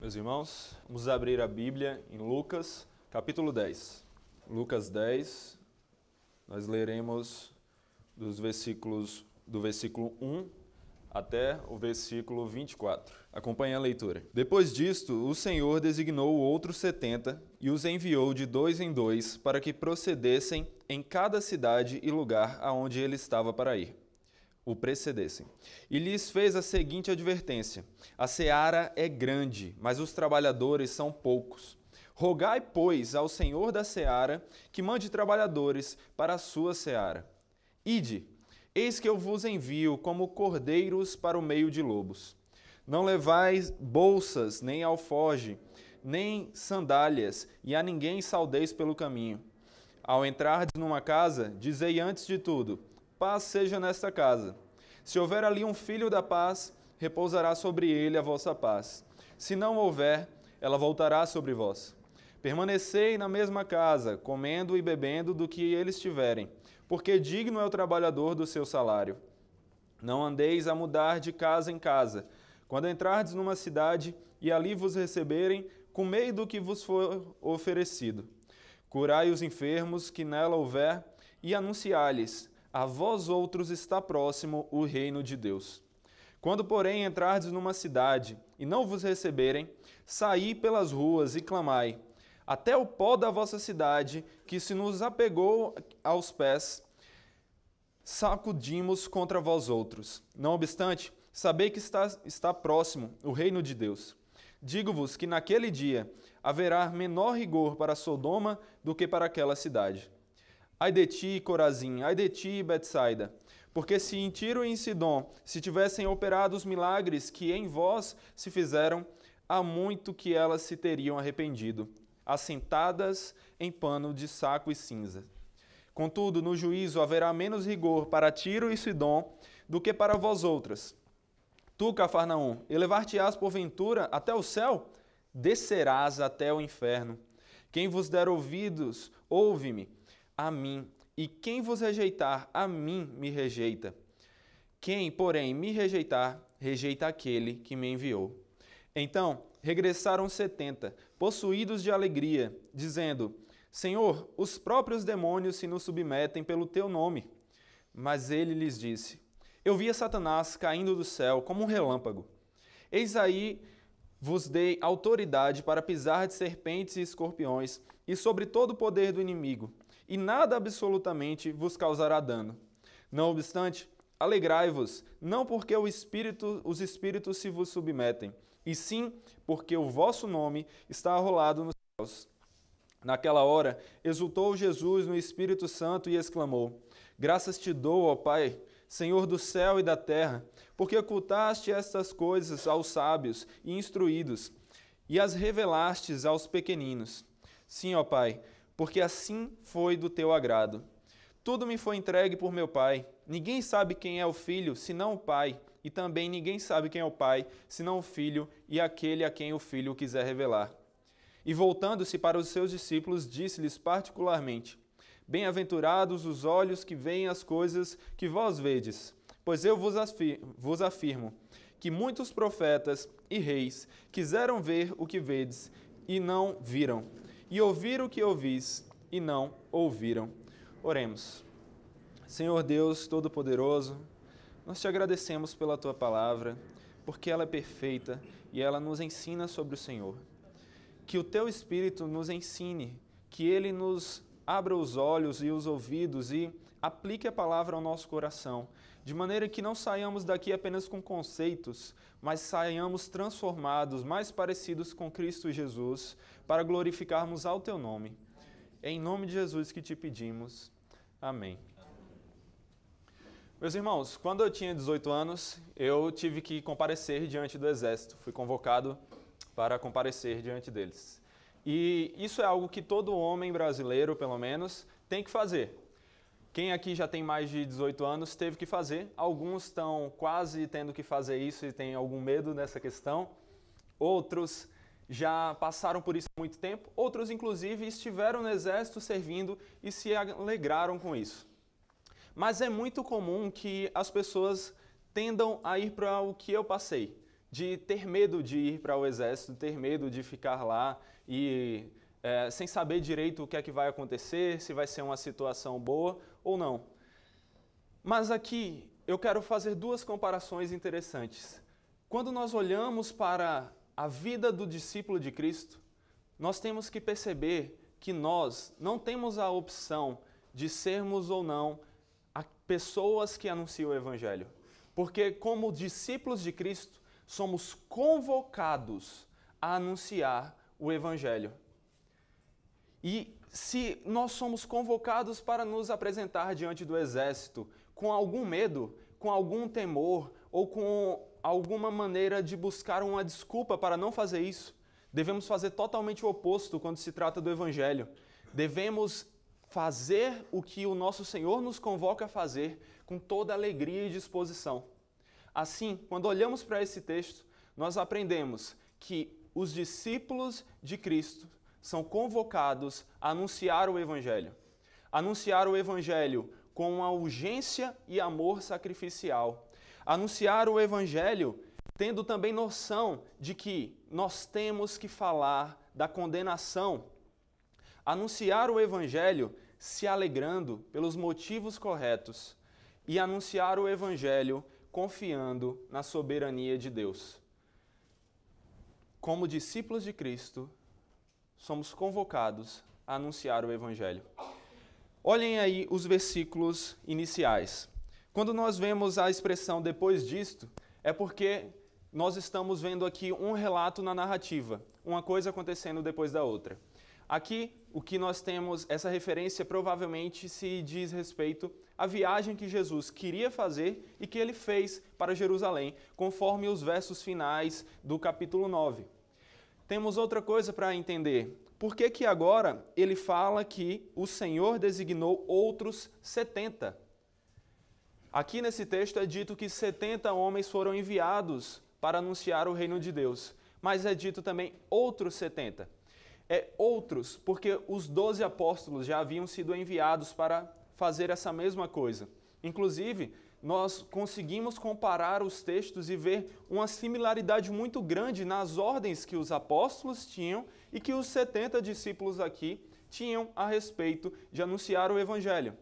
Meus irmãos, vamos abrir a Bíblia em Lucas, capítulo 10. Lucas 10, nós leremos do versículo 1 até o versículo 24. Acompanhe a leitura. Depois disto, o Senhor designou outros 70 e os enviou de 2 em 2 para que procedessem em cada cidade e lugar aonde ele estava para ir. O precedessem. E lhes fez a seguinte advertência: a seara é grande, mas os trabalhadores são poucos. Rogai, pois, ao Senhor da seara que mande trabalhadores para a sua seara. Ide, eis que eu vos envio como cordeiros para o meio de lobos. Não levais bolsas, nem alforge, nem sandálias, e a ninguém saudeis pelo caminho. Ao entrardes numa casa, dizei antes de tudo: paz seja nesta casa. Se houver ali um filho da paz, repousará sobre ele a vossa paz. Se não houver, ela voltará sobre vós. Permanecei na mesma casa, comendo e bebendo do que eles tiverem, porque digno é o trabalhador do seu salário. Não andeis a mudar de casa em casa. Quando entrardes numa cidade e ali vos receberem, comei do que vos for oferecido. Curai os enfermos que nela houver e anunciai-lhes: a vós outros está próximo o reino de Deus. Quando, porém, entrardes numa cidade e não vos receberem, saí pelas ruas e clamai: até o pó da vossa cidade, que se nos apegou aos pés, sacudimos contra vós outros. Não obstante, sabei que está próximo o reino de Deus. Digo-vos que naquele dia haverá menor rigor para Sodoma do que para aquela cidade. Ai de ti, Corazim, ai de ti, Betsaida, porque se em Tiro e em Sidom se tivessem operado os milagres que em vós se fizeram, há muito que elas se teriam arrependido, assentadas em pano de saco e cinza. Contudo, no juízo haverá menos rigor para Tiro e Sidom do que para vós outras. Tu, Cafarnaum, elevar-te-ás porventura até o céu? Descerás até o inferno. Quem vos der ouvidos, ouve-me, a mim, e quem vos rejeitar, a mim me rejeita. Quem, porém, me rejeitar, rejeita aquele que me enviou. Então regressaram 70, possuídos de alegria, dizendo: Senhor, os próprios demônios se nos submetem pelo teu nome. Mas ele lhes disse: eu via Satanás caindo do céu como um relâmpago. Eis aí vos dei autoridade para pisar de serpentes e escorpiões e sobre todo o poder do inimigo, e nada absolutamente vos causará dano. Não obstante, alegrai-vos, não porque os espíritos se vos submetem, e sim porque o vosso nome está arrolado nos céus. Naquela hora, exultou Jesus no Espírito Santo e exclamou: graças te dou, ó Pai, Senhor do céu e da terra, porque ocultaste estas coisas aos sábios e instruídos, e as revelastes aos pequeninos. Sim, ó Pai, porque assim foi do teu agrado. Tudo me foi entregue por meu Pai. Ninguém sabe quem é o Filho, senão o Pai, e também ninguém sabe quem é o Pai, senão o Filho e aquele a quem o Filho quiser revelar. E voltando-se para os seus discípulos, disse-lhes particularmente: bem-aventurados os olhos que veem as coisas que vós vedes, pois eu vos afirmo que muitos profetas e reis quiseram ver o que vedes e não viram, e ouvir o que ouvis e não ouviram. Oremos. Senhor Deus Todo-Poderoso, nós te agradecemos pela tua palavra, porque ela é perfeita e ela nos ensina sobre o Senhor. Que o teu Espírito nos ensine, que ele nos abra os olhos e os ouvidos e aplique a palavra ao nosso coração, de maneira que não saiamos daqui apenas com conceitos, mas saiamos transformados, mais parecidos com Cristo Jesus, para glorificarmos ao teu nome. É em nome de Jesus que te pedimos. Amém. Meus irmãos, quando eu tinha 18 anos, eu tive que comparecer diante do Exército. Fui convocado para comparecer diante deles. E isso é algo que todo homem brasileiro, pelo menos, tem que fazer. Quem aqui já tem mais de 18 anos teve que fazer. Alguns estão quase tendo que fazer isso e têm algum medo dessa questão. Outros já passaram por isso há muito tempo. Outros, inclusive, estiveram no Exército servindo e se alegraram com isso. Mas é muito comum que as pessoas tendam a ir para o que eu passei, de ter medo de ir para o exército, ter medo de ficar lá e sem saber direito o que é que vai acontecer, se vai ser uma situação boa ou não. Mas aqui eu quero fazer duas comparações interessantes. Quando nós olhamos para a vida do discípulo de Cristo, nós temos que perceber que nós não temos a opção de sermos ou não pessoas que anunciam o Evangelho. Porque como discípulos de Cristo, somos convocados a anunciar o Evangelho. E se nós somos convocados para nos apresentar diante do exército com algum medo, com algum temor ou com alguma maneira de buscar uma desculpa para não fazer isso, devemos fazer totalmente o oposto quando se trata do Evangelho. Devemos fazer o que o nosso Senhor nos convoca a fazer com toda alegria e disposição. Assim, quando olhamos para esse texto, nós aprendemos que os discípulos de Cristo são convocados a anunciar o Evangelho. Anunciar o Evangelho com uma urgência e amor sacrificial. Anunciar o Evangelho tendo também noção de que nós temos que falar da condenação. Anunciar o Evangelho se alegrando pelos motivos corretos e anunciar o Evangelho confiando na soberania de Deus. Como discípulos de Cristo, somos convocados a anunciar o Evangelho. Olhem aí os versículos iniciais. Quando nós vemos a expressão depois disto, é porque nós estamos vendo aqui um relato na narrativa, uma coisa acontecendo depois da outra. Aqui, o que nós temos, essa referência provavelmente se diz respeito à viagem que Jesus queria fazer e que ele fez para Jerusalém, conforme os versos finais do capítulo 9. Temos outra coisa para entender. Por que que agora ele fala que o Senhor designou outros 70? Aqui nesse texto é dito que 70 homens foram enviados para anunciar o reino de Deus, mas é dito também outros 70. Outros, porque os 12 apóstolos já haviam sido enviados para fazer essa mesma coisa. Inclusive, nós conseguimos comparar os textos e ver uma similaridade muito grande nas ordens que os apóstolos tinham e que os 70 discípulos aqui tinham a respeito de anunciar o Evangelho.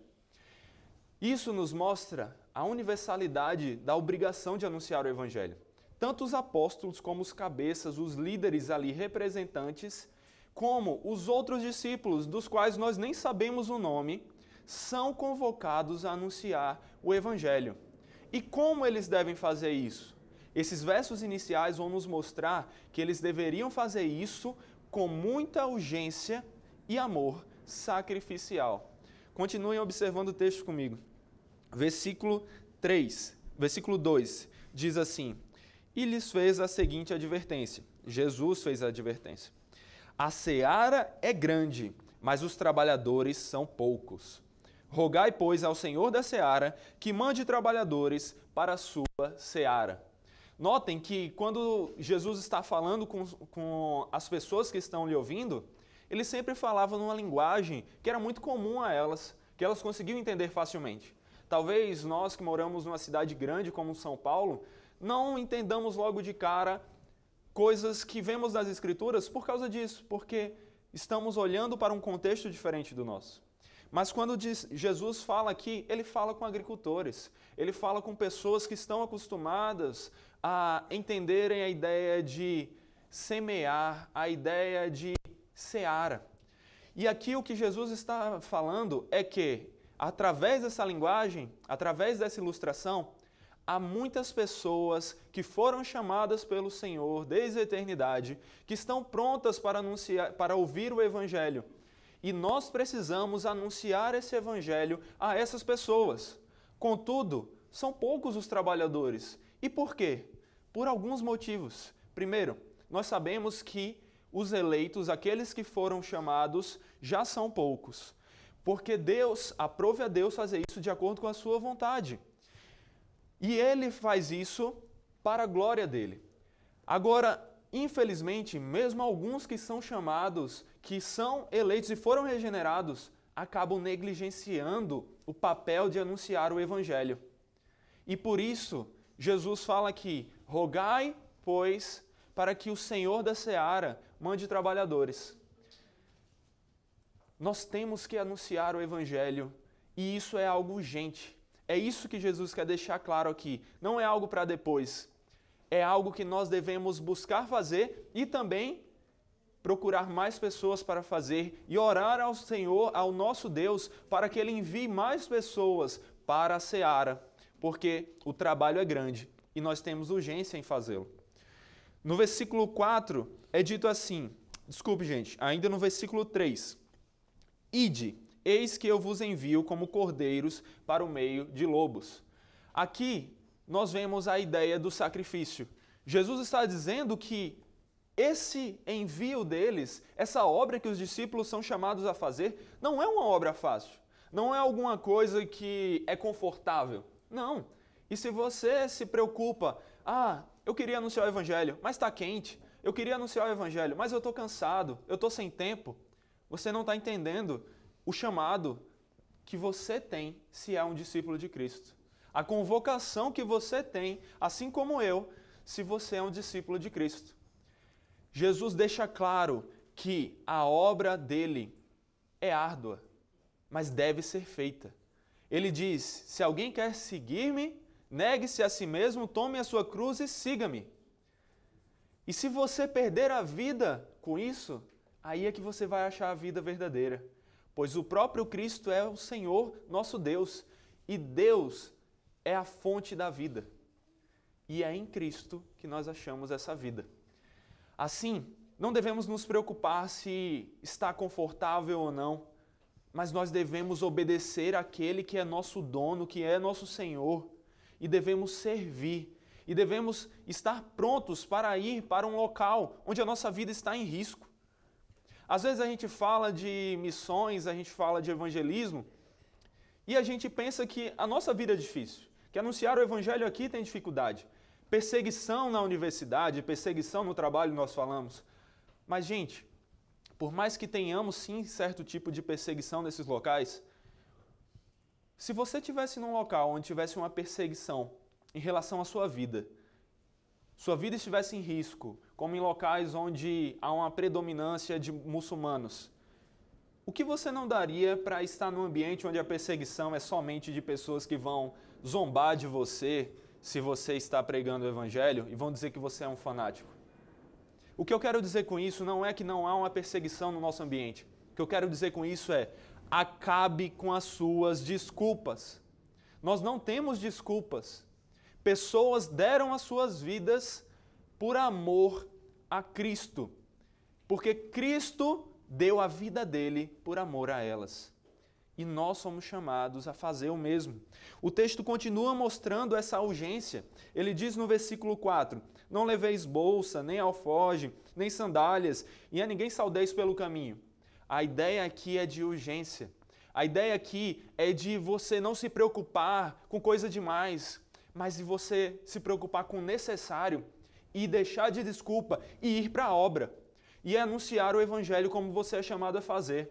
Isso nos mostra a universalidade da obrigação de anunciar o Evangelho. Tanto os apóstolos como os cabeças, os líderes ali representantes, como os outros discípulos, dos quais nós nem sabemos o nome, são convocados a anunciar o Evangelho. E como eles devem fazer isso? Esses versos iniciais vão nos mostrar que eles deveriam fazer isso com muita urgência e amor sacrificial. Continuem observando o texto comigo. Versículo 2 diz assim: E lhes fez a seguinte advertência. Jesus fez a advertência. A seara é grande, mas os trabalhadores são poucos. Rogai, pois, ao Senhor da seara que mande trabalhadores para a sua seara. Notem que quando Jesus está falando com as pessoas que estão lhe ouvindo, ele sempre falava numa linguagem que era muito comum a elas, que elas conseguiam entender facilmente. Talvez nós que moramos numa cidade grande como São Paulo, não entendamos logo de cara coisas que vemos nas Escrituras por causa disso, porque estamos olhando para um contexto diferente do nosso. Mas quando Jesus fala aqui, ele fala com agricultores, ele fala com pessoas que estão acostumadas a entenderem a ideia de semear, a ideia de seara. E aqui o que Jesus está falando é que, através dessa linguagem, através dessa ilustração, há muitas pessoas que foram chamadas pelo Senhor desde a eternidade, que estão prontas para anunciar, para ouvir o Evangelho. E nós precisamos anunciar esse Evangelho a essas pessoas. Contudo, são poucos os trabalhadores. E por quê? Por alguns motivos. Primeiro, nós sabemos que os eleitos, aqueles que foram chamados, já são poucos. Porque aprove a Deus fazer isso de acordo com a sua vontade. E ele faz isso para a glória dele. Agora, infelizmente, mesmo alguns que são chamados, que são eleitos e foram regenerados, acabam negligenciando o papel de anunciar o Evangelho. E por isso, Jesus fala aqui: rogai pois, para que o Senhor da seara mande trabalhadores. Nós temos que anunciar o Evangelho e isso é algo urgente. É isso que Jesus quer deixar claro aqui. Não é algo para depois. É algo que nós devemos buscar fazer e também procurar mais pessoas para fazer e orar ao Senhor, ao nosso Deus, para que Ele envie mais pessoas para a seara, porque o trabalho é grande e nós temos urgência em fazê-lo. No versículo 4 é dito assim, ainda no versículo 3, Ide, eis que eu vos envio como cordeiros para o meio de lobos. Aqui nós vemos a ideia do sacrifício. Jesus está dizendo que esse envio deles, essa obra que os discípulos são chamados a fazer, não é uma obra fácil. Não é alguma coisa que é confortável. Não. E se você se preocupa, eu queria anunciar o Evangelho, mas está quente. Eu queria anunciar o Evangelho, mas eu estou cansado, eu estou sem tempo. Você não está entendendo o chamado que você tem se é um discípulo de Cristo. A convocação que você tem, assim como eu, se você é um discípulo de Cristo. Jesus deixa claro que a obra dele é árdua, mas deve ser feita. Ele diz, se alguém quer seguir-me, negue-se a si mesmo, tome a sua cruz e siga-me. E se você perder a vida com isso, aí é que você vai achar a vida verdadeira. Pois o próprio Cristo é o Senhor, nosso Deus, e Deus é a fonte da vida. E é em Cristo que nós achamos essa vida. Assim, não devemos nos preocupar se está confortável ou não, mas nós devemos obedecer àquele que é nosso dono, que é nosso Senhor, e devemos servir, e devemos estar prontos para ir para um local onde a nossa vida está em risco. Às vezes a gente fala de missões, a gente fala de evangelismo, e a gente pensa que a nossa vida é difícil, que anunciar o Evangelho aqui tem dificuldade. Perseguição na universidade, perseguição no trabalho nós falamos. Mas, gente, por mais que tenhamos sim certo tipo de perseguição nesses locais, se você estivesse num local onde tivesse uma perseguição em relação à sua vida estivesse em risco, como em locais onde há uma predominância de muçulmanos, o que você não daria para estar num ambiente onde a perseguição é somente de pessoas que vão zombar de você se você está pregando o Evangelho e vão dizer que você é um fanático? O que eu quero dizer com isso não é que não há uma perseguição no nosso ambiente. O que eu quero dizer com isso é, acabe com as suas desculpas. Nós não temos desculpas. Pessoas deram as suas vidas por amor a Cristo, porque Cristo deu a vida dele por amor a elas. E nós somos chamados a fazer o mesmo. O texto continua mostrando essa urgência. Ele diz no versículo 4, não leveis bolsa, nem alforje, nem sandálias, e a ninguém saudeis pelo caminho. A ideia aqui é de urgência. A ideia aqui é de você não se preocupar com coisa demais, mas de você se preocupar com o necessário e deixar de desculpa e ir para a obra. E anunciar o Evangelho como você é chamado a fazer.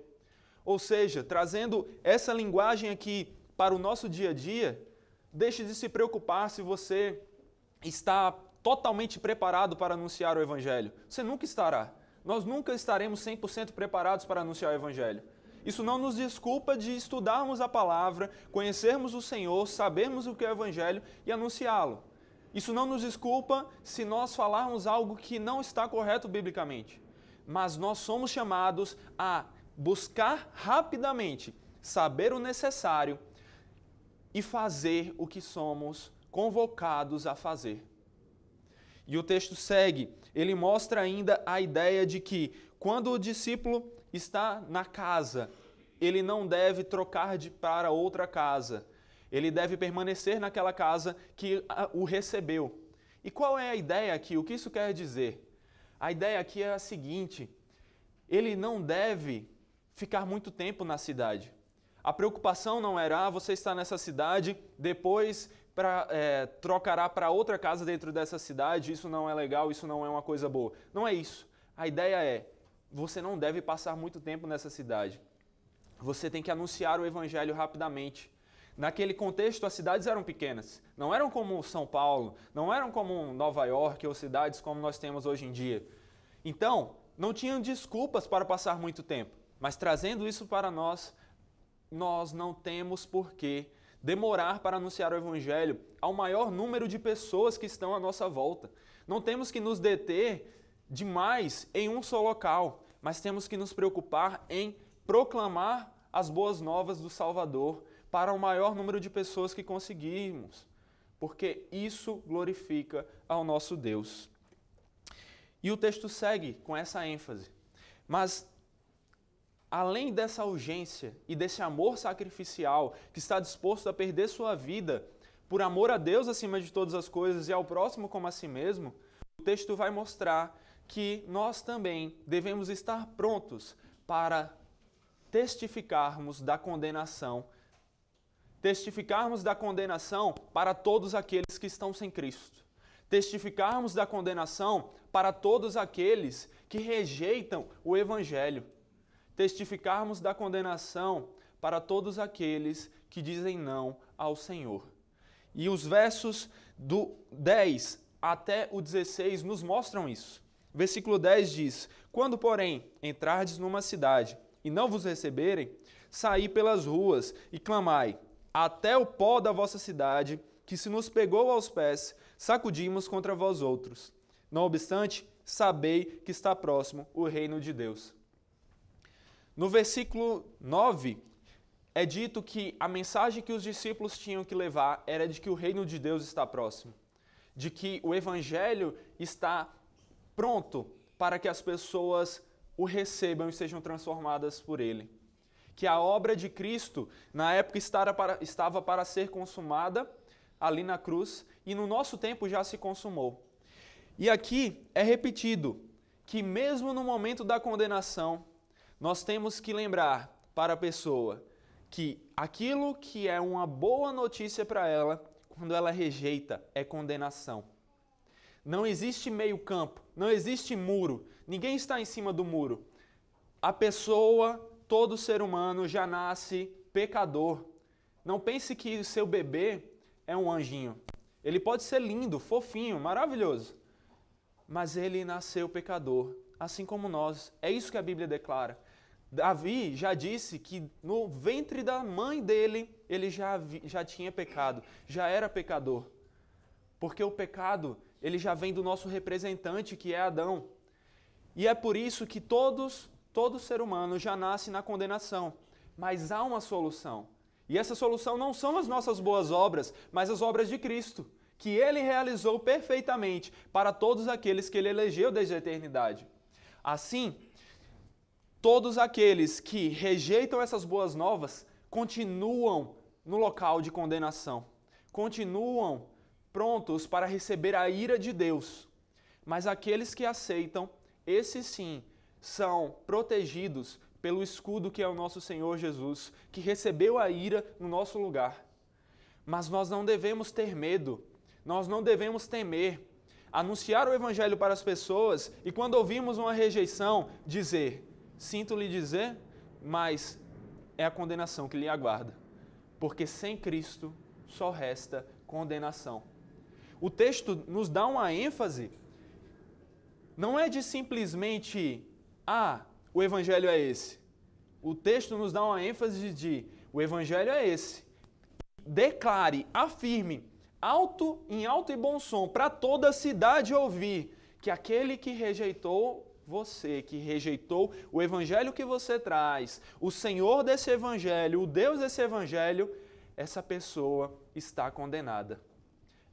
Ou seja, trazendo essa linguagem aqui para o nosso dia a dia, deixe de se preocupar se você está totalmente preparado para anunciar o Evangelho. Você nunca estará. Nós nunca estaremos 100% preparados para anunciar o Evangelho. Isso não nos desculpa de estudarmos a palavra, conhecermos o Senhor, sabermos o que é o Evangelho e anunciá-lo. Isso não nos desculpa se nós falarmos algo que não está correto biblicamente. Mas nós somos chamados a buscar rapidamente, saber o necessário e fazer o que somos convocados a fazer. E o texto segue, ele mostra ainda a ideia de que quando o discípulo está na casa, ele não deve trocar para outra casa. Ele deve permanecer naquela casa que o recebeu. E qual é a ideia aqui? O que isso quer dizer? A ideia aqui é a seguinte, ele não deve ficar muito tempo na cidade. A preocupação não era, você está nessa cidade, depois trocará para outra casa dentro dessa cidade, isso não é legal, isso não é uma coisa boa. Não é isso. A ideia é, você não deve passar muito tempo nessa cidade. Você tem que anunciar o Evangelho rapidamente. Naquele contexto, as cidades eram pequenas. Não eram como São Paulo, não eram como Nova York ou cidades como nós temos hoje em dia. Então, não tinham desculpas para passar muito tempo. Mas trazendo isso para nós não temos por que demorar para anunciar o Evangelho ao maior número de pessoas que estão à nossa volta. Não temos que nos deter demais em um só local, mas temos que nos preocupar em proclamar as boas novas do Salvador para o maior número de pessoas que conseguirmos, porque isso glorifica ao nosso Deus. E o texto segue com essa ênfase. Mas, além dessa urgência e desse amor sacrificial que está disposto a perder sua vida por amor a Deus acima de todas as coisas e ao próximo como a si mesmo, o texto vai mostrar que nós também devemos estar prontos para testificarmos da condenação para todos aqueles que estão sem Cristo. Testificarmos da condenação para todos aqueles que rejeitam o Evangelho. Testificarmos da condenação para todos aqueles que dizem não ao Senhor. E os versos do 10 até o 16 nos mostram isso. Versículo 10 diz: Quando, porém, entrardes numa cidade e não vos receberem, saí pelas ruas e clamai, até o pó da vossa cidade, que se nos pegou aos pés, sacudimos contra vós outros. Não obstante, sabei que está próximo o reino de Deus. No versículo 9, é dito que a mensagem que os discípulos tinham que levar era de que o reino de Deus está próximo, de que o Evangelho está pronto para que as pessoas o recebam e sejam transformadas por ele. Que a obra de Cristo, na época, estava para ser consumada ali na cruz, e no nosso tempo já se consumou. E aqui é repetido que mesmo no momento da condenação, nós temos que lembrar para a pessoa que aquilo que é uma boa notícia para ela, quando ela rejeita, é condenação. Não existe meio campo, não existe muro, ninguém está em cima do muro. A pessoa, todo ser humano já nasce pecador. Não pense que o seu bebê é um anjinho. Ele pode ser lindo, fofinho, maravilhoso, mas ele nasceu pecador, assim como nós. É isso que a Bíblia declara. Davi já disse que no ventre da mãe dele, ele já tinha pecado, já era pecador. Porque o pecado, ele já vem do nosso representante, que é Adão. E é por isso que todo ser humano já nasce na condenação. Mas há uma solução. E essa solução não são as nossas boas obras, mas as obras de Cristo, que Ele realizou perfeitamente para todos aqueles que Ele elegeu desde a eternidade. Assim, todos aqueles que rejeitam essas boas novas continuam no local de condenação, continuam prontos para receber a ira de Deus. Mas aqueles que aceitam, esses sim, são protegidos pelo escudo que é o nosso Senhor Jesus, que recebeu a ira no nosso lugar. Mas nós não devemos ter medo, nós não devemos temer, anunciar o Evangelho para as pessoas e quando ouvimos uma rejeição, dizer, sinto lhe dizer, mas é a condenação que lhe aguarda, porque sem Cristo só resta condenação. O texto nos dá uma ênfase, não é de simplesmente, o Evangelho é esse. O texto nos dá uma ênfase de, o Evangelho é esse. Declare, afirme, em alto e bom som, para toda a cidade ouvir, que aquele que rejeitou você, que rejeitou o Evangelho que você traz, o Senhor desse Evangelho, o Deus desse Evangelho, essa pessoa está condenada.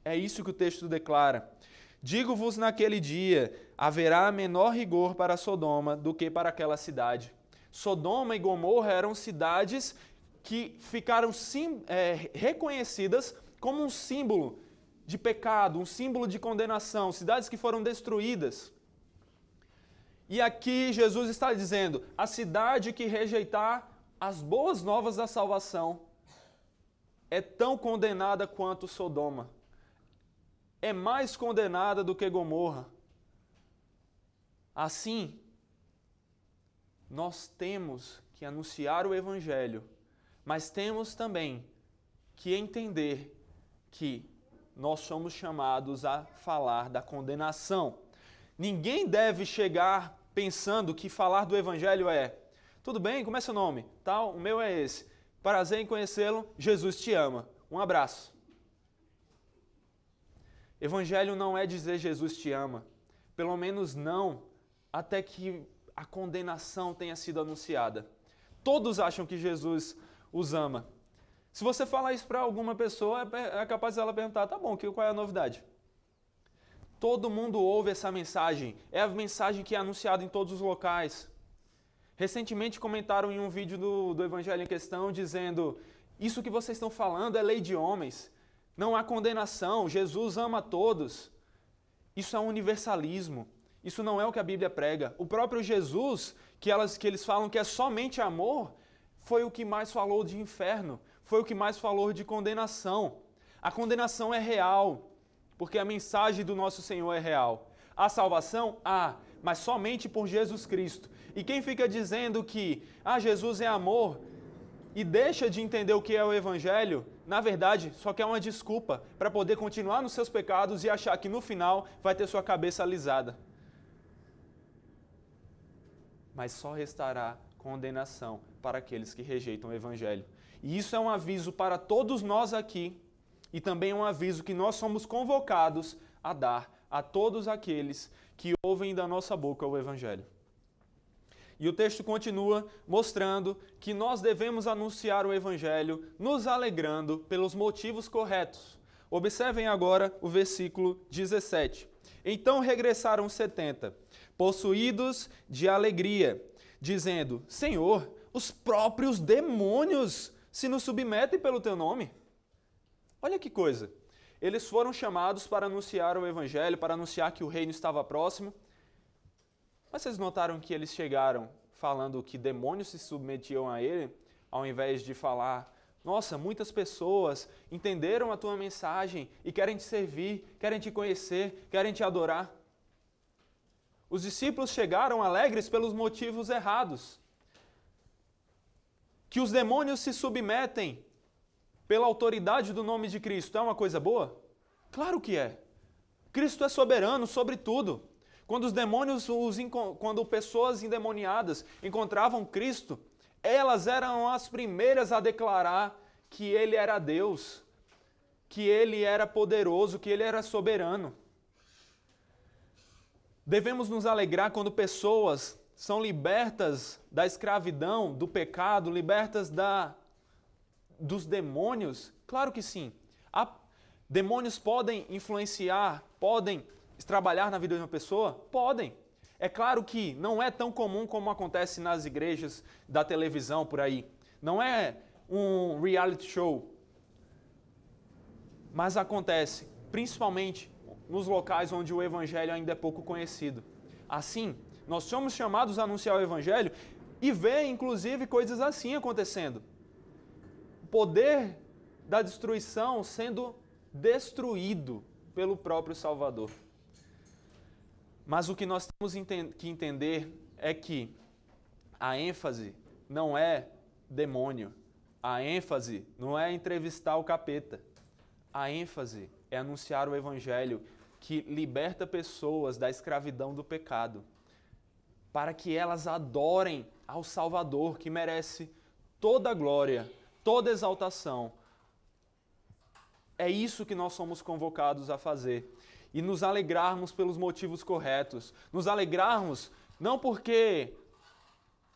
É isso que o texto declara. Digo-vos naquele dia, haverá menor rigor para Sodoma do que para aquela cidade. Sodoma e Gomorra eram cidades que ficaram reconhecidas como um símbolo de pecado, um símbolo de condenação, cidades que foram destruídas. E aqui Jesus está dizendo, a cidade que rejeitar as boas novas da salvação é tão condenada quanto Sodoma. É mais condenada do que Gomorra. Assim, nós temos que anunciar o Evangelho, mas temos também que entender que nós somos chamados a falar da condenação. Ninguém deve chegar pensando que falar do Evangelho é: tudo bem, como é seu nome? Tal, o meu é esse. Prazer em conhecê-lo, Jesus te ama. Um abraço. Evangelho não é dizer Jesus te ama. Pelo menos não até que a condenação tenha sido anunciada. Todos acham que Jesus os ama. Se você falar isso para alguma pessoa, é capaz dela perguntar: tá bom, qual é a novidade? Todo mundo ouve essa mensagem. É a mensagem que é anunciada em todos os locais. Recentemente comentaram em um vídeo do Evangelho em questão dizendo: isso que vocês estão falando é lei de homens. Não há condenação. Jesus ama a todos. Isso é um universalismo. Isso não é o que a Bíblia prega. O próprio Jesus, que eles falam que é somente amor, foi o que mais falou de inferno. Foi o que mais falou de condenação. A condenação é real, porque a mensagem do nosso Senhor é real. Há salvação? Há, mas somente por Jesus Cristo. E quem fica dizendo que Jesus é amor e deixa de entender o que é o Evangelho, na verdade, só quer uma desculpa para poder continuar nos seus pecados e achar que no final vai ter sua cabeça alisada. Mas só restará condenação para aqueles que rejeitam o Evangelho. E isso é um aviso para todos nós aqui, e também um aviso que nós somos convocados a dar a todos aqueles que ouvem da nossa boca o Evangelho. E o texto continua mostrando que nós devemos anunciar o Evangelho nos alegrando pelos motivos corretos. Observem agora o versículo 17. Então regressaram 70, possuídos de alegria, dizendo: Senhor, os próprios demônios se nos submetem pelo teu nome. Olha que coisa. Eles foram chamados para anunciar o Evangelho, para anunciar que o reino estava próximo. Mas vocês notaram que eles chegaram falando que demônios se submetiam a ele, ao invés de falar: nossa, muitas pessoas entenderam a tua mensagem e querem te servir, querem te conhecer, querem te adorar. Os discípulos chegaram alegres pelos motivos errados. Que os demônios se submetem pela autoridade do nome de Cristo é uma coisa boa? Claro que é. Cristo é soberano sobre tudo. Quando os demônios, quando pessoas endemoniadas encontravam Cristo, elas eram as primeiras a declarar que Ele era Deus, que Ele era poderoso, que Ele era soberano. Devemos nos alegrar quando pessoas são libertas da escravidão, do pecado, libertas dos demônios? Claro que sim. Demônios podem influenciar, podem trabalhar na vida de uma pessoa? Podem. É claro que não é tão comum como acontece nas igrejas da televisão por aí. Não é um reality show. Mas acontece, principalmente nos locais onde o Evangelho ainda é pouco conhecido. Assim, nós somos chamados a anunciar o Evangelho e ver, inclusive, coisas assim acontecendo. O poder da destruição sendo destruído pelo próprio Salvador. Mas o que nós temos que entender é que a ênfase não é demônio. A ênfase não é entrevistar o capeta. A ênfase é anunciar o Evangelho que liberta pessoas da escravidão do pecado, para que elas adorem ao Salvador, que merece toda a glória, toda a exaltação. É isso que nós somos convocados a fazer. E nos alegrarmos pelos motivos corretos. Nos alegrarmos não porque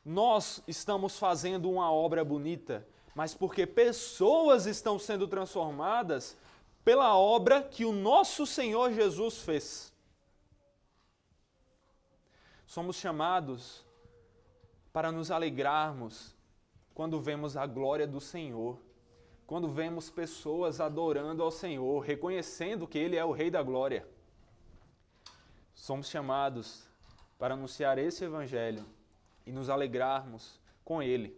nós estamos fazendo uma obra bonita, mas porque pessoas estão sendo transformadas pela obra que o nosso Senhor Jesus fez. Somos chamados para nos alegrarmos quando vemos a glória do Senhor, quando vemos pessoas adorando ao Senhor, reconhecendo que Ele é o Rei da Glória. Somos chamados para anunciar esse Evangelho e nos alegrarmos com Ele.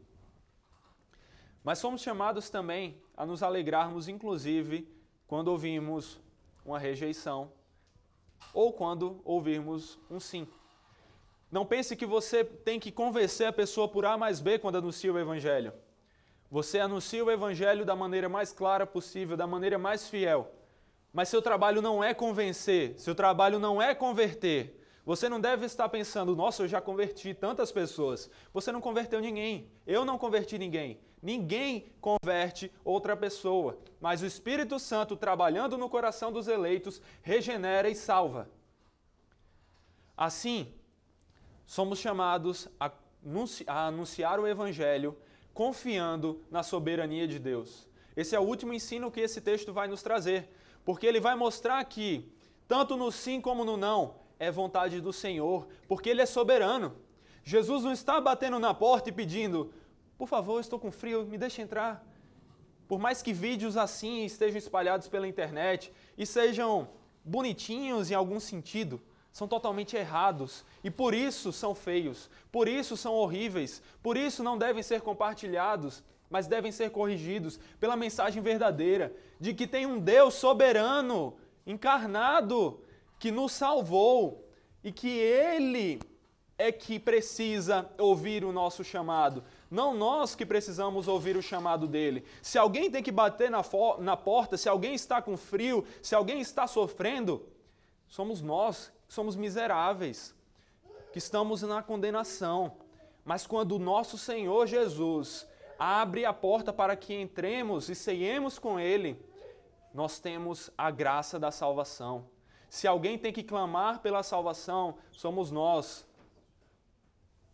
Mas somos chamados também a nos alegrarmos, inclusive, quando ouvimos uma rejeição ou quando ouvirmos um sim. Não pense que você tem que convencer a pessoa por A mais B quando anuncia o Evangelho. Você anuncia o evangelho da maneira mais clara possível, da maneira mais fiel. Mas seu trabalho não é convencer, seu trabalho não é converter. Você não deve estar pensando, nossa, eu já converti tantas pessoas. Você não converteu ninguém. Eu não converti ninguém. Ninguém converte outra pessoa. Mas o Espírito Santo, trabalhando no coração dos eleitos, regenera e salva. Assim, somos chamados a anunciar o Evangelho confiando na soberania de Deus. Esse é o último ensino que esse texto vai nos trazer, porque ele vai mostrar que, tanto no sim como no não, é vontade do Senhor, porque Ele é soberano. Jesus não está batendo na porta e pedindo, por favor, estou com frio, me deixe entrar. Por mais que vídeos assim estejam espalhados pela internet e sejam bonitinhos em algum sentido, são totalmente errados e por isso são feios, por isso são horríveis, por isso não devem ser compartilhados, mas devem ser corrigidos pela mensagem verdadeira de que tem um Deus soberano, encarnado, que nos salvou e que Ele é que precisa ouvir o nosso chamado, não nós que precisamos ouvir o chamado dele. Se alguém tem que bater na porta, se alguém está com frio, se alguém está sofrendo, somos nós, somos miseráveis, que estamos na condenação. Mas quando o nosso Senhor Jesus abre a porta para que entremos e ceiemos com Ele, nós temos a graça da salvação. Se alguém tem que clamar pela salvação, somos nós,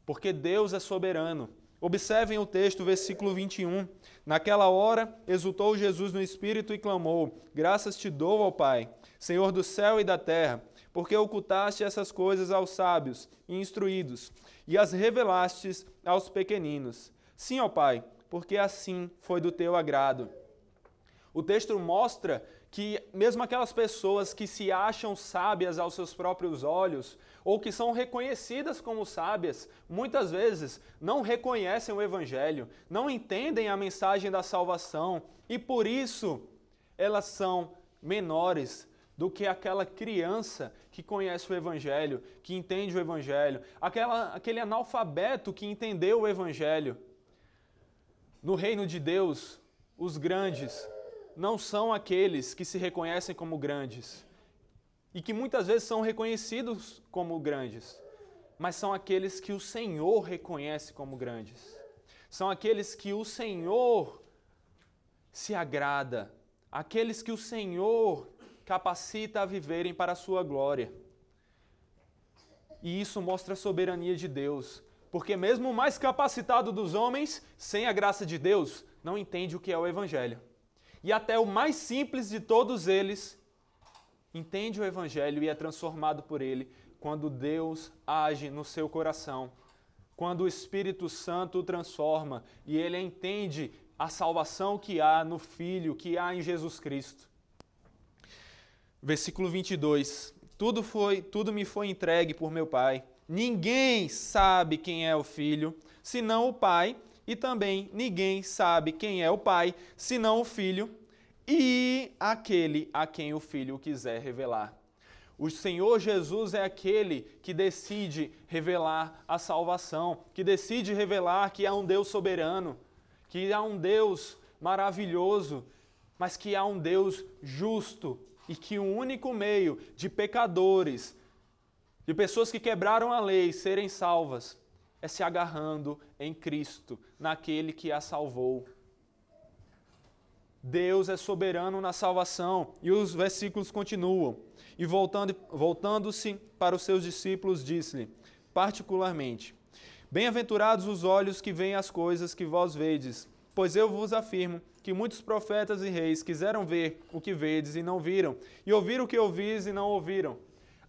porque Deus é soberano. Observem o texto, versículo 21. Naquela hora, exultou Jesus no Espírito e clamou, graças te dou, ó Pai, Senhor do céu e da terra, porque ocultaste essas coisas aos sábios e instruídos, e as revelastes aos pequeninos. Sim, ó Pai, porque assim foi do teu agrado. O texto mostra que mesmo aquelas pessoas que se acham sábias aos seus próprios olhos, ou que são reconhecidas como sábias, muitas vezes não reconhecem o Evangelho, não entendem a mensagem da salvação, e por isso elas são menores do que aquela criança que conhece o Evangelho, que entende o Evangelho, aquele analfabeto que entendeu o Evangelho. No reino de Deus, os grandes não são aqueles que se reconhecem como grandes e que muitas vezes são reconhecidos como grandes, mas são aqueles que o Senhor reconhece como grandes. São aqueles que o Senhor se agrada, aqueles que o Senhor capacita a viverem para a sua glória. E isso mostra a soberania de Deus, porque mesmo o mais capacitado dos homens, sem a graça de Deus, não entende o que é o Evangelho. E até o mais simples de todos eles entende o Evangelho e é transformado por ele quando Deus age no seu coração, quando o Espírito Santo o transforma e ele entende a salvação que há no Filho, que há em Jesus Cristo. Versículo 22. Tudo me foi entregue por meu Pai. Ninguém sabe quem é o Filho, senão o Pai, e também ninguém sabe quem é o Pai, senão o Filho, e aquele a quem o Filho quiser revelar. O Senhor Jesus é aquele que decide revelar a salvação, que decide revelar que há um Deus soberano, que há um Deus maravilhoso, mas que há um Deus justo e que o único meio de pecadores, de pessoas que quebraram a lei, serem salvas, é se agarrando em Cristo, naquele que a salvou. Deus é soberano na salvação. E os versículos continuam. E voltando-se para os seus discípulos, disse-lhe, particularmente, bem-aventurados os olhos que veem as coisas que vós vedes, pois eu vos afirmo que muitos profetas e reis quiseram ver o que vedes e não viram, e ouvir o que ouvis e não ouviram.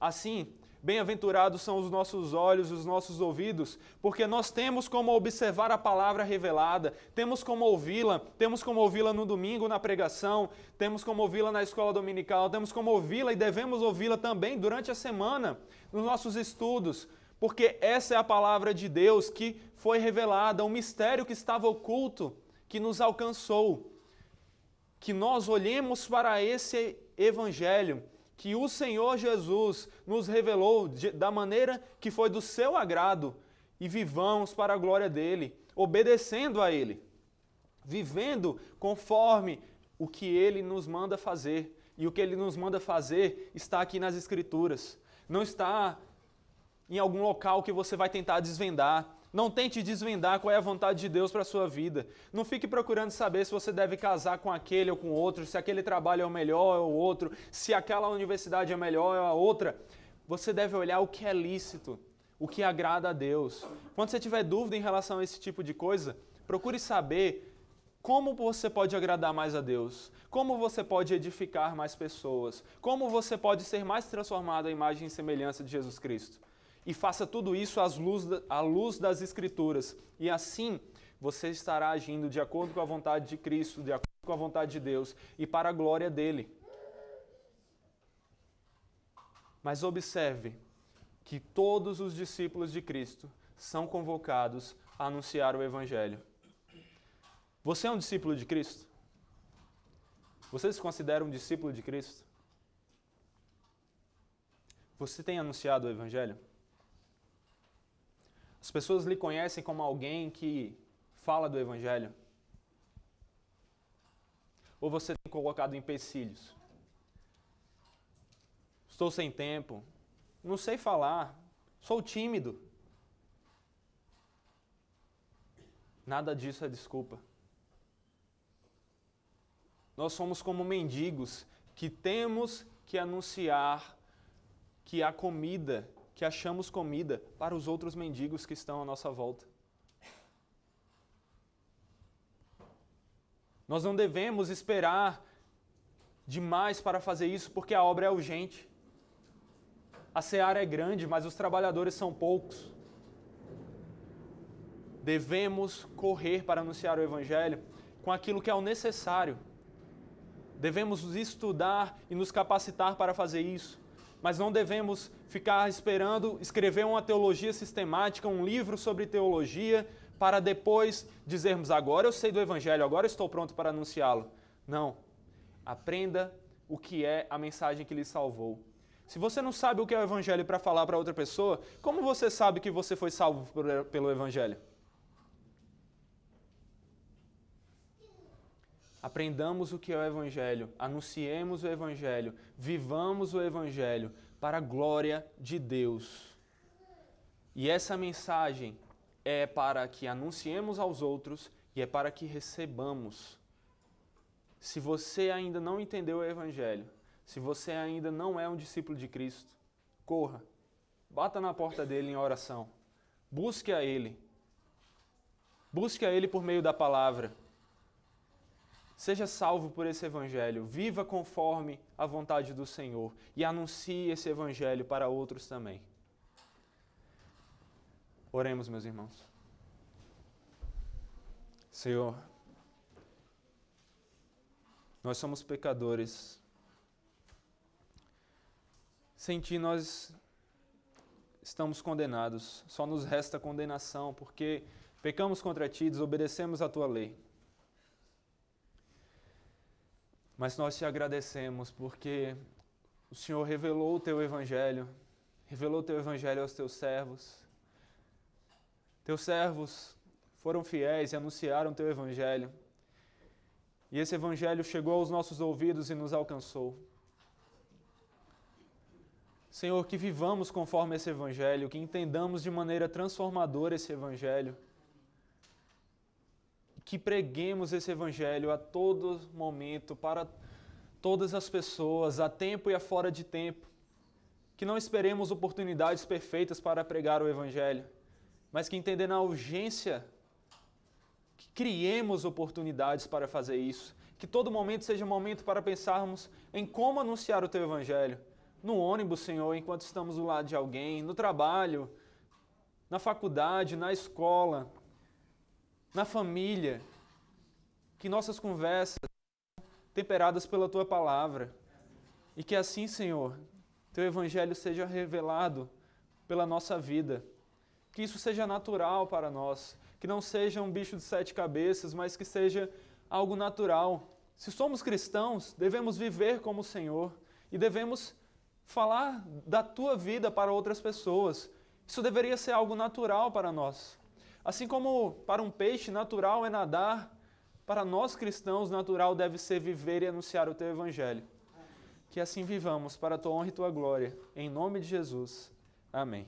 Assim, bem-aventurados são os nossos olhos e os nossos ouvidos, porque nós temos como observar a palavra revelada, temos como ouvi-la no domingo na pregação, temos como ouvi-la na escola dominical, temos como ouvi-la e devemos ouvi-la também durante a semana, nos nossos estudos, porque essa é a palavra de Deus que foi revelada, um mistério que estava oculto, que nos alcançou, que nós olhemos para esse Evangelho, que o Senhor Jesus nos revelou da maneira que foi do seu agrado e vivamos para a glória dele, obedecendo a ele. vivendo conforme o que Ele nos manda fazer. E o que Ele nos manda fazer está aqui nas Escrituras. Não está em algum local que você vai tentar desvendar. Não tente desvendar qual é a vontade de Deus para a sua vida. Não fique procurando saber se você deve casar com aquele ou com outro, se aquele trabalho é o melhor ou o outro, se aquela universidade é melhor ou a outra. Você deve olhar o que é lícito, o que agrada a Deus. Quando você tiver dúvida em relação a esse tipo de coisa, procure saber como você pode agradar mais a Deus, como você pode edificar mais pessoas, como você pode ser mais transformado à imagem e semelhança de Jesus Cristo. E faça tudo isso à luz das Escrituras. E assim você estará agindo de acordo com a vontade de Cristo, de acordo com a vontade de Deus e para a glória dele. Mas observe que todos os discípulos de Cristo são convocados a anunciar o Evangelho. Você é um discípulo de Cristo? Você se considera um discípulo de Cristo? Você tem anunciado o Evangelho? As pessoas lhe conhecem como alguém que fala do Evangelho? Ou você tem colocado empecilhos? Estou sem tempo, não sei falar, sou tímido. Nada disso é desculpa. Nós somos como mendigos que temos que anunciar que há comida, que achamos comida para os outros mendigos que estão à nossa volta. Nós não devemos esperar demais para fazer isso, porque a obra é urgente. A seara é grande, mas os trabalhadores são poucos. Devemos correr para anunciar o Evangelho com aquilo que é o necessário. Devemos estudar e nos capacitar para fazer isso. Mas não devemos ficar esperando escrever uma teologia sistemática, um livro sobre teologia, para depois dizermos, agora eu sei do Evangelho, agora estou pronto para anunciá-lo. Não. Aprenda o que é a mensagem que lhe salvou. Se você não sabe o que é o Evangelho para falar para outra pessoa, como você sabe que você foi salvo pelo Evangelho? Aprendamos o que é o Evangelho, anunciemos o Evangelho, vivamos o Evangelho para a glória de Deus. E essa mensagem é para que anunciemos aos outros e é para que recebamos. Se você ainda não entendeu o Evangelho, se você ainda não é um discípulo de Cristo, corra, bata na porta dele em oração, busque a Ele por meio da palavra. Seja salvo por esse Evangelho, viva conforme a vontade do Senhor e anuncie esse Evangelho para outros também. Oremos, meus irmãos. Senhor, nós somos pecadores. Sem Ti nós estamos condenados, só nos resta condenação, porque pecamos contra Ti, desobedecemos a Tua lei. Mas nós te agradecemos porque o Senhor revelou o Teu Evangelho aos Teus servos. Teus servos foram fiéis e anunciaram o Teu Evangelho. E esse Evangelho chegou aos nossos ouvidos e nos alcançou. Senhor, que vivamos conforme esse Evangelho, que entendamos de maneira transformadora esse Evangelho. Que preguemos esse Evangelho a todo momento, para todas as pessoas, a tempo e a fora de tempo. Que não esperemos oportunidades perfeitas para pregar o Evangelho, mas que entendendo a urgência, que criemos oportunidades para fazer isso. Que todo momento seja um momento para pensarmos em como anunciar o Teu Evangelho. No ônibus, Senhor, enquanto estamos do lado de alguém, no trabalho, na faculdade, na escola, na família, que nossas conversas sejam temperadas pela Tua palavra e que assim, Senhor, Teu Evangelho seja revelado pela nossa vida, que isso seja natural para nós, que não seja um bicho de 7 cabeças, mas que seja algo natural. Se somos cristãos, devemos viver como o Senhor e devemos falar da Tua vida para outras pessoas. Isso deveria ser algo natural para nós. Assim como para um peixe natural é nadar, Para nós cristãos, natural deve ser viver e anunciar o teu evangelho. Que assim vivamos para a tua honra e tua glória. Em nome de Jesus. Amém.